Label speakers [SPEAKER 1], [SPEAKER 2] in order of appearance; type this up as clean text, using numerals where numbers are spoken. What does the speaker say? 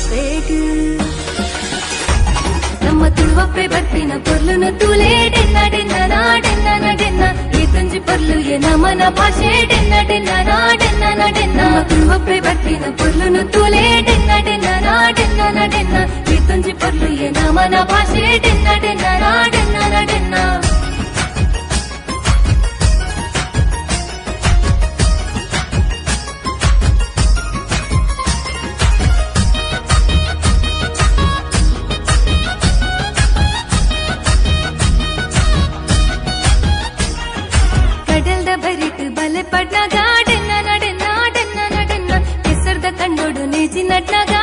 [SPEAKER 1] ಪೇಟು ನಮ್ಮ ತುಳುವಪ್ಪೆ ಬರ್ತಿನ ಪೊರ್ಲುನು ತೂಲೆ ಡೆನ್ನ ಡೆನ್ನ ನಾಡೆನ್ನ ನಡೆನ್ನ ಈ ತುಂಜಿ ಪೊರ್ಲು ನಮನ ಭಾಷೆ ಡೆನ್ನ ಡೆನ್ನ ನಾಡೆನ್ನ ನಡೆನ್ನ ನಮ್ಮ ತುಳುವಪ್ಪೆ ಬರ್ತಿನ ಪೊರ್ಲುನು ತೂಲೆ ಡೆನ್ನ ಡೆನ್ನ ನಾಡೆನ್ನ ನಡೆನ್ನ ಈ ತುಂಜಿ ಪೊರ್ಲು ನಮನ ಭಾಷೆ ಡೆನ್ನ ಡೆನ್ನ ನಾಡೆನ್ನ ನಡೆನ್ನ ಬರಿಟ್ ಬಲೆ ಪಡ್ನಾಗ ಡೆನ್ನ ನಡೆನ್ನ ಡೆನ್ನ ನಡೆನ್ನ ಕೆಸರ್ದ ಕಂಡೋಡು ನೇಜಿ ನಡ್ನಾಗ